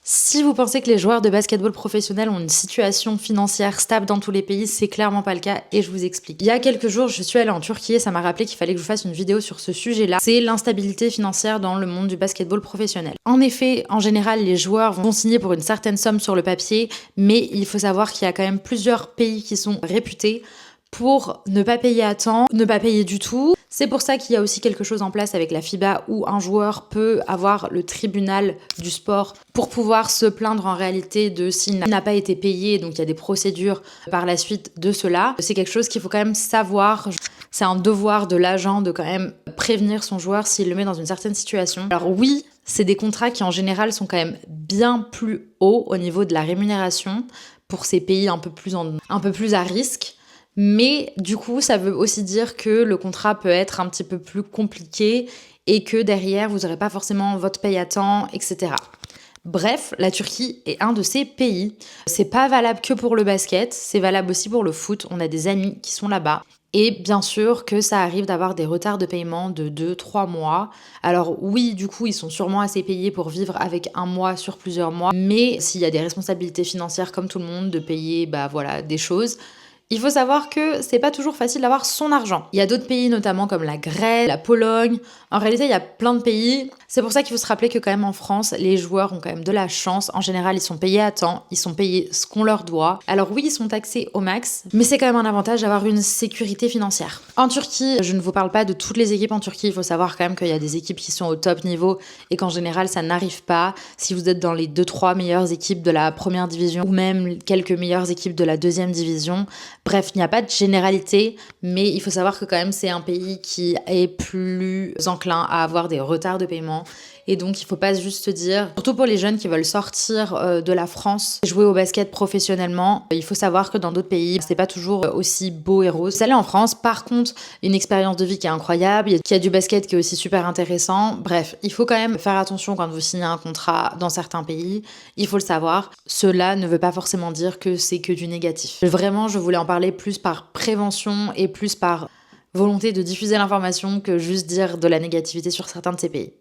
Si vous pensez que les joueurs de basketball professionnels ont une situation financière stable dans tous les pays, c'est clairement pas le cas et je vous explique. Il y a quelques jours, je suis allée en Turquie et ça m'a rappelé qu'il fallait que je fasse une vidéo sur ce sujet-là. C'est l'instabilité financière dans le monde du basketball professionnel. En effet, en général, les joueurs vont signer pour une certaine somme sur le papier, mais il faut savoir qu'il y a quand même plusieurs pays qui sont réputés pour ne pas payer à temps, ne pas payer du tout. C'est pour ça qu'il y a aussi quelque chose en place avec la FIBA où un joueur peut avoir le tribunal du sport pour pouvoir se plaindre en réalité de s'il n'a pas été payé. Donc il y a des procédures par la suite de cela. C'est quelque chose qu'il faut quand même savoir. C'est un devoir de l'agent de quand même prévenir son joueur s'il le met dans une certaine situation. Alors oui, c'est des contrats qui en général sont quand même bien plus hauts au niveau de la rémunération pour ces pays un peu plus à risque. Mais du coup, ça veut aussi dire que le contrat peut être un petit peu plus compliqué et que derrière, vous n'aurez pas forcément votre paye à temps, etc. Bref, la Turquie est un de ces pays. C'est pas valable que pour le basket, c'est valable aussi pour le foot. On a des amis qui sont là-bas. Et bien sûr que ça arrive d'avoir des retards de paiement de 2-3 mois. Alors oui, du coup, ils sont sûrement assez payés pour vivre avec un mois sur plusieurs mois. Mais s'il y a des responsabilités financières comme tout le monde, de payer des choses, il faut savoir que c'est pas toujours facile d'avoir son argent. Il y a d'autres pays, notamment comme la Grèce, la Pologne. En réalité, il y a plein de pays. C'est pour ça qu'il faut se rappeler que quand même en France, les joueurs ont quand même de la chance. En général, ils sont payés à temps, ils sont payés ce qu'on leur doit. Alors oui, ils sont taxés au max, mais c'est quand même un avantage d'avoir une sécurité financière. En Turquie, je ne vous parle pas de toutes les équipes en Turquie. Il faut savoir quand même qu'il y a des équipes qui sont au top niveau et qu'en général, ça n'arrive pas. Si vous êtes dans les 2-3 meilleures équipes de la première division ou même quelques meilleures équipes de la deuxième division, bref, il n'y a pas de généralité, mais il faut savoir que quand même c'est un pays qui est plus enclin à avoir des retards de paiement. Et donc il faut pas juste se dire, surtout pour les jeunes qui veulent sortir de la France, jouer au basket professionnellement, il faut savoir que dans d'autres pays, c'est pas toujours aussi beau et rose. Vous allez en France, par contre, une expérience de vie qui est incroyable, il y a du basket qui est aussi super intéressant. Bref, il faut quand même faire attention quand vous signez un contrat dans certains pays, il faut le savoir. Cela ne veut pas forcément dire que c'est que du négatif. Vraiment, je voulais en parler plus par prévention et plus par volonté de diffuser l'information que juste dire de la négativité sur certains de ces pays.